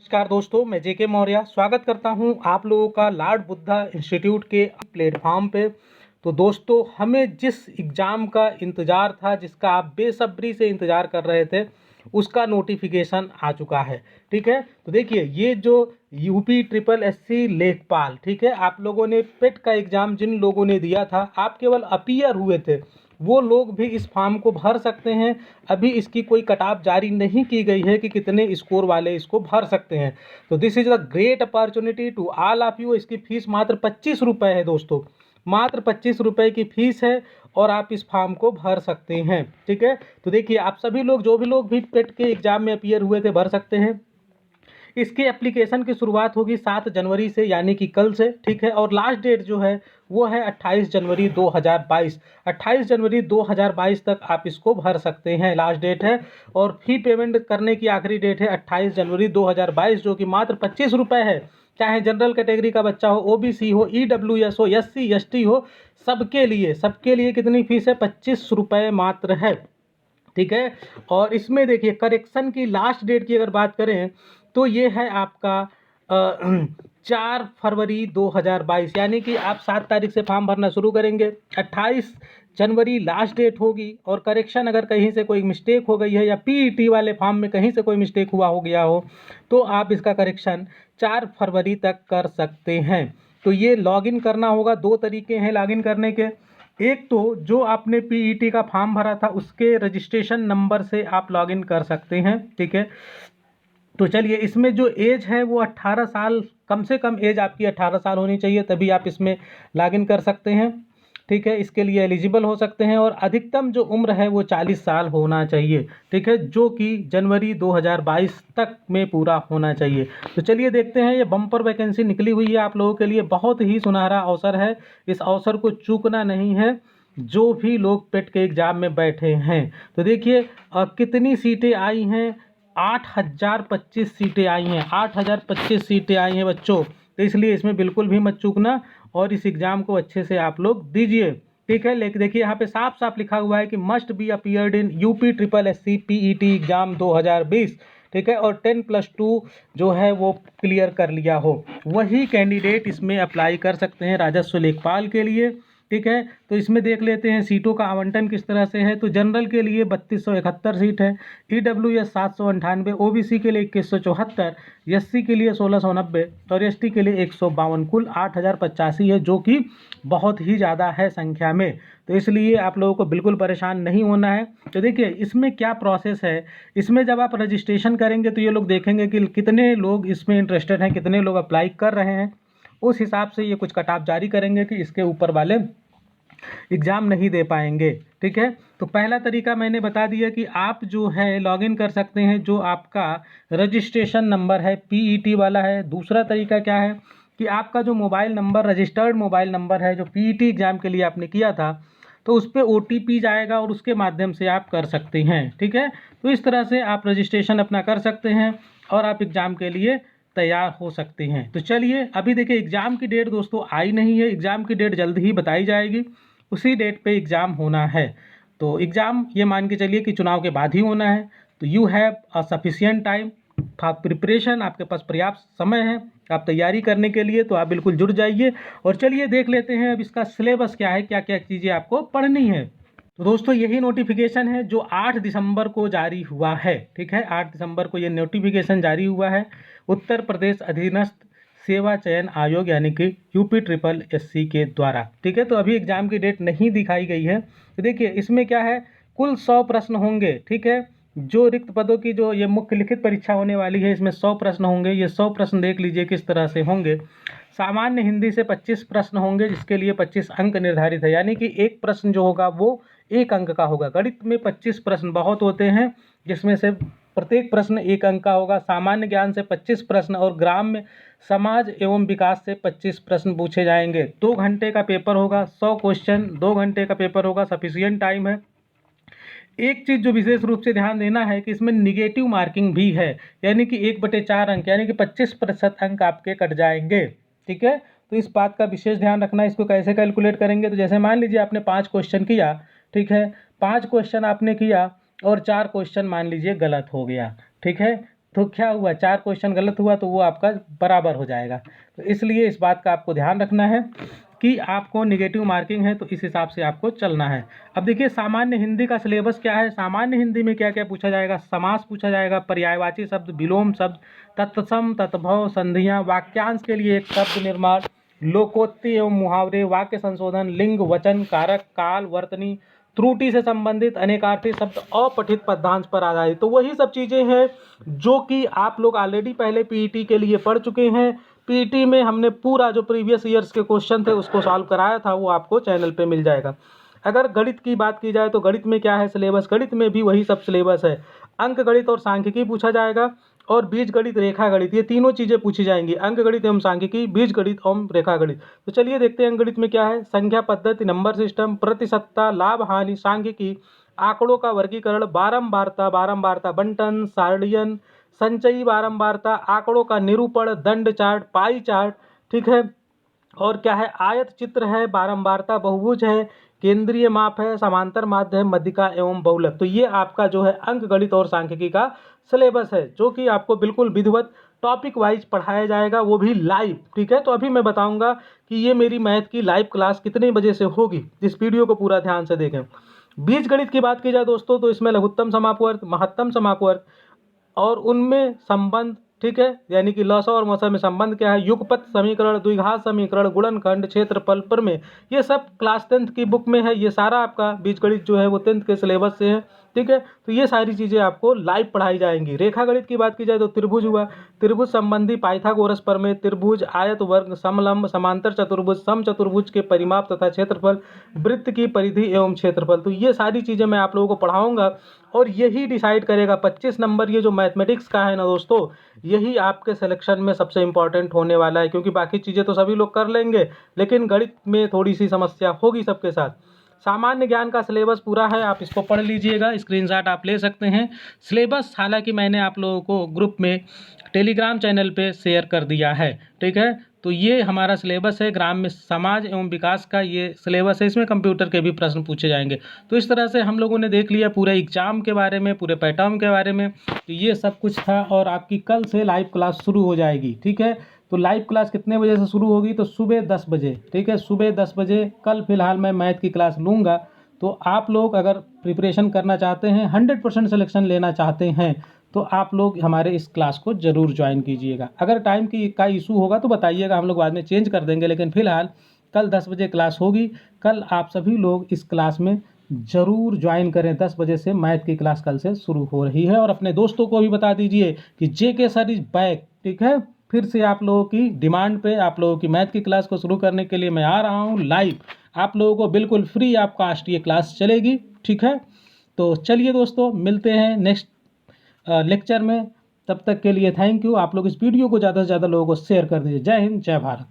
नमस्कार दोस्तों, मैं जेके मौर्य स्वागत करता हूं आप लोगों का लॉर्ड बुद्धा इंस्टीट्यूट के प्लेटफॉर्म पे। तो दोस्तों, हमें जिस एग्ज़ाम का इंतज़ार था, जिसका आप बेसब्री से इंतज़ार कर रहे थे, उसका नोटिफिकेशन आ चुका है। ठीक है, तो देखिए, ये जो यूपी ट्रिपल एससी लेखपाल, ठीक है, आप लोगों ने पेट का एग्ज़ाम जिन लोगों ने दिया था, आप केवल अपीयर हुए थे, वो लोग भी इस फॉर्म को भर सकते हैं। अभी इसकी कोई कट-ऑफ जारी नहीं की गई है कि कितने स्कोर वाले इसको भर सकते हैं। तो this is a great opportunity to all of you. इसकी फ़ीस मात्र 25 रुपये है दोस्तों, मात्र 25 रुपये की फ़ीस है और आप इस फॉर्म को भर सकते हैं। ठीक है, तो देखिए, आप सभी लोग, जो भी लोग भी पेट के एग्ज़ाम में अपीयर हुए थे, भर सकते हैं। इसके एप्लीकेशन की शुरुआत होगी 7 जनवरी से, यानी कि कल से। ठीक है, और लास्ट डेट जो है वो है 28 जनवरी 2022। 28 जनवरी 2022 तक आप इसको भर सकते हैं, लास्ट डेट है। और फी पेमेंट करने की आखिरी डेट है 28 जनवरी 2022, जो कि मात्र 25 रुपये है। चाहे जनरल कैटेगरी का बच्चा हो, ओबीसी हो, ईडब्ल्यूएस हो, एससी एसटी हो, सबके लिए कितनी फीस है? 25 रुपये मात्र है। ठीक है, और इसमें देखिए, करेक्शन की लास्ट डेट की अगर बात करें तो ये है आपका 4 फरवरी 2022, यानी कि आप 7 तारीख से फॉर्म भरना शुरू करेंगे। 28 जनवरी लास्ट डेट होगी। और करेक्शन अगर कहीं से कोई मिस्टेक हो गई है या पीईटी वाले फॉर्म में कहीं से कोई मिस्टेक हुआ हो गया हो, तो आप इसका करेक्शन 4 फरवरी तक कर सकते हैं। तो ये लॉगिन करना होगा। 2 तरीके हैं लॉगिन करने के। एक तो जो आपने पीईटी का फॉर्म भरा था, उसके रजिस्ट्रेशन नंबर से आप लॉगिन कर सकते हैं। ठीक है, तो चलिए, इसमें जो एज है वो 18 साल, कम से कम एज आपकी 18 साल होनी चाहिए, तभी आप इसमें लॉगिन कर सकते हैं। ठीक है, इसके लिए एलिजिबल हो सकते हैं। और अधिकतम जो उम्र है वो 40 साल होना चाहिए। ठीक है, जो कि जनवरी 2022 तक में पूरा होना चाहिए। तो चलिए देखते हैं, ये बम्पर वैकेंसी निकली हुई है आप लोगों के लिए। बहुत ही सुनहरा अवसर है, इस अवसर को चूकना नहीं है, जो भी लोग पेट के एग्जाम में बैठे हैं। तो देखिए, कितनी सीटें आई हैं? 8025 सीटें आई हैं। 8025 सीटें आई हैं बच्चों। तो इसलिए इसमें बिल्कुल भी मत चूकना और इस एग्ज़ाम को अच्छे से आप लोग दीजिए। ठीक है, लेकिन देखिए, यहाँ पे साफ साफ लिखा हुआ है कि must be appeared in UP triple SC PET exam 2020। ठीक है, और 10+2 जो है वो क्लियर कर लिया हो, वही कैंडिडेट इसमें अप्लाई कर सकते हैं राजस्व लेखपाल के लिए। ठीक है, तो इसमें देख लेते हैं सीटों का आवंटन किस तरह से है। तो जनरल के लिए 3271 सीट है, ईडब्ल्यूएस 798, ओबीसी के लिए 2174, एससी के लिए 1690 और एसटी के लिए 152। कुल 8085 है, जो कि बहुत ही ज़्यादा है संख्या में। तो इसलिए आप लोगों को बिल्कुल परेशान नहीं होना है। तो देखिए, इसमें क्या प्रोसेस है। इसमें जब आप रजिस्ट्रेशन करेंगे तो ये लोग देखेंगे कि कितने लोग इसमें इंटरेस्टेड हैं, कितने लोग अप्लाई कर रहे हैं। उस हिसाब से ये कुछ कट ऑफ जारी करेंगे कि इसके ऊपर वाले एग्ज़ाम नहीं दे पाएंगे। ठीक है, तो पहला तरीका मैंने बता दिया कि आप जो है लॉगिन कर सकते हैं, जो आपका रजिस्ट्रेशन नंबर है पीईटी वाला है। दूसरा तरीका क्या है कि आपका जो mobile number, registered mobile number है, जो पीईटी एग्ज़ाम के लिए आपने किया था, तो उस पर ओटीपी जाएगा और उसके माध्यम से आप कर सकते हैं। ठीक है, तो इस तरह से आप रजिस्ट्रेशन अपना कर सकते हैं और आप एग्ज़ाम के लिए तैयार हो सकते हैं। तो चलिए, अभी देखिए, एग्ज़ाम की डेट दोस्तों आई नहीं है। एग्ज़ाम की डेट जल्द ही बताई जाएगी, उसी डेट पे एग्ज़ाम होना है। तो एग्ज़ाम ये मान के चलिए कि चुनाव के बाद ही होना है। तो you have a sufficient time for preparation, आपके पास पर्याप्त समय है आप तैयारी करने के लिए। तो आप बिल्कुल जुड़ जाइए। और चलिए देख लेते हैं अब इसका सिलेबस क्या है, क्या क्या चीज़ें आपको पढ़नी है। तो दोस्तों, यही नोटिफिकेशन है जो 8 दिसंबर को जारी हुआ है। ठीक है, 8 दिसंबर को ये नोटिफिकेशन जारी हुआ है उत्तर प्रदेश अधीनस्थ सेवा चयन आयोग, यानी कि यूपी ट्रिपल एससी के द्वारा। ठीक है, तो अभी एग्जाम की डेट नहीं दिखाई गई है। तो देखिए, इसमें क्या है, कुल 100 प्रश्न होंगे। ठीक है, जो रिक्त पदों की जो ये मुख्य लिखित परीक्षा होने वाली है, इसमें 100 प्रश्न होंगे। ये 100 प्रश्न देख लीजिए किस तरह से होंगे। सामान्य हिंदी से 25 प्रश्न होंगे, जिसके लिए 25 अंक निर्धारित है, यानी कि एक प्रश्न जो होगा वो 1 अंक का होगा। गणित में 25 प्रश्न बहुत होते हैं, जिसमें से प्रत्येक प्रश्न 1 अंक का होगा। सामान्य ज्ञान से 25 प्रश्न और ग्राम्य समाज एवं विकास से 25 प्रश्न पूछे जाएंगे। 2 घंटे का पेपर होगा, 100 क्वेश्चन, 2 घंटे का पेपर होगा, सफिशियंट टाइम है। एक चीज़ जो विशेष रूप से ध्यान देना है कि इसमें निगेटिव मार्किंग भी है, यानी कि 1/4 अंक, यानी कि 25% अंक आपके कट जाएंगे। ठीक है, तो इस बात का विशेष ध्यान रखना है। इसको कैसे कैलकुलेट करेंगे, तो जैसे मान लीजिए आपने 5 क्वेश्चन किया। ठीक है, 5 क्वेश्चन आपने किया और 4 क्वेश्चन मान लीजिए गलत हो गया। ठीक है, तो क्या हुआ, 4 क्वेश्चन गलत हुआ तो वो आपका बराबर हो जाएगा। तो इसलिए इस बात का आपको ध्यान रखना है कि आपको नेगेटिव मार्किंग है तो इस हिसाब से आपको चलना है। अब देखिए सामान्य हिंदी का सिलेबस क्या है। सामान्य हिंदी में क्या क्या पूछा जाएगा, समास पूछा जाएगा, पर्यायवाची शब्द, विलोम शब्द, तत्सम, तत्भव, संधियाँ, वाक्यांश के लिए एक शब्द निर्माण, लोकोक्ति एवं मुहावरे, वाक्य संशोधन, लिंग, वचन, कारक, काल, वर्तनी, त्रुटि से संबंधित अनेकार्थी शब्द, अपठित पदांश पर आधारित। तो वही सब चीज़ें हैं जो कि आप लोग ऑलरेडी पहले पीईटी के लिए पढ़ चुके हैं। पीईटी में हमने पूरा जो प्रीवियस ईयर्स के क्वेश्चन थे उसको सॉल्व कराया था, वो आपको चैनल पे मिल जाएगा। अगर गणित की बात की जाए तो गणित में क्या है सिलेबस, गणित में भी वही सब सिलेबस है। अंक गणित और सांख्यिकी पूछा जाएगा और बीज गणित, रेखा गणित, ये तीनों चीज़ें पूछी जाएंगी। अंक गणित एवं सांख्यिकी, बीज गणित एवं रेखा गणित। तो चलिए देखते हैं अंक गणित में क्या है। संख्या पद्धति, नंबर सिस्टम, प्रतिशतता, लाभ हानि, सांख्यिकी, आंकड़ों का वर्गीकरण, बारंबारता बंटन, सारणियन, संचयी बारंबारता, आंकड़ों का निरूपण, दंड चार्ट, पाई चार्ट, ठीक है। और क्या है, आयत चित्र है, बारंबारता, बहुभुज है, केंद्रीय माप है, समांतर माध्य है, मध्यिका एवं बहुलक। तो ये आपका जो है अंक गणित और सांख्यिकी का सिलेबस है जो कि आपको बिल्कुल विधिवत टॉपिक वाइज पढ़ाया जाएगा, वो भी लाइव, ठीक है। तो अभी मैं बताऊंगा कि ये मेरी मैथ की लाइव क्लास कितने बजे से होगी, इस वीडियो को पूरा ध्यान से देखें। बीज गणित की बात की जाए दोस्तों तो इसमें लघुत्तम समापवर्त, महत्तम समापवर्त और उनमें संबंध, ठीक है, यानी कि लसा और मसा में संबंध क्या है, युगपत समीकरण, द्विघात समीकरण, गुणनखंड, क्षेत्रफल, प्रमेय, ये सब क्लास 10th की बुक में है। ये सारा आपका बीजगणित जो है वो 10th के सिलेबस से है, ठीक है। तो ये सारी चीज़ें आपको लाइव पढ़ाई जाएंगी। रेखा गणित की बात की जाए तो त्रिभुज हुआ, त्रिभुज संबंधी पाइथागोरस प्रमेय, त्रिभुज, आयत, वर्ग, समलंब, समांतर चतुर्भुज, समचतुर्भुज के परिमाप तथा क्षेत्रफल, वृत्त की परिधि एवं क्षेत्रफल। तो ये सारी चीज़ें मैं आप लोगों को पढ़ाऊंगा और यही डिसाइड करेगा 25 नंबर। ये जो मैथमेटिक्स का है ना दोस्तों, यही आपके सिलेक्शन में सबसे इंपॉर्टेंट होने वाला है, क्योंकि बाकी चीज़ें तो सभी लोग कर लेंगे लेकिन गणित में थोड़ी सी समस्या होगी सबके साथ। सामान्य ज्ञान का सिलेबस पूरा है, आप इसको पढ़ लीजिएगा, स्क्रीनशॉट आप ले सकते हैं। सिलेबस हालांकि मैंने आप लोगों को ग्रुप में टेलीग्राम चैनल पे शेयर कर दिया है, ठीक है। तो ये हमारा सिलेबस है, ग्राम्य समाज एवं विकास का ये सिलेबस है, इसमें कंप्यूटर के भी प्रश्न पूछे जाएंगे। तो इस तरह से हम लोगों ने देख लिया पूरे एग्जाम के बारे में, पूरे पैटर्न के बारे में। तो ये सब कुछ था और आपकी कल से लाइव क्लास शुरू हो जाएगी, ठीक है। तो लाइव क्लास कितने बजे से शुरू होगी, तो सुबह 10 बजे, ठीक है, सुबह 10 बजे। कल फिलहाल मैं मैथ की क्लास लूँगा। तो आप लोग अगर प्रिपरेशन करना चाहते हैं, 100% सिलेक्शन लेना चाहते हैं, तो आप लोग हमारे इस क्लास को ज़रूर ज्वाइन कीजिएगा। अगर टाइम का इशू होगा तो बताइएगा, हम लोग बाद में चेंज कर देंगे, लेकिन फ़िलहाल कल 10 बजे क्लास होगी। कल आप सभी लोग इस क्लास में ज़रूर ज्वाइन करें। 10 बजे से मैथ की क्लास कल से शुरू हो रही है। और अपने दोस्तों को भी बता दीजिए कि जेके सर इज बैक, ठीक है। फिर से आप लोगों की डिमांड पे आप लोगों की मैथ की क्लास को शुरू करने के लिए मैं आ रहा हूँ लाइव। आप लोगों को बिल्कुल फ्री आप कास्ट ये क्लास चलेगी, ठीक है। तो चलिए दोस्तों, मिलते हैं नेक्स्ट लेक्चर में। तब तक के लिए थैंक यू। आप लोग इस वीडियो को ज़्यादा से ज़्यादा लोगों को शेयर कर दीजिए। जय हिंद, जय भारत।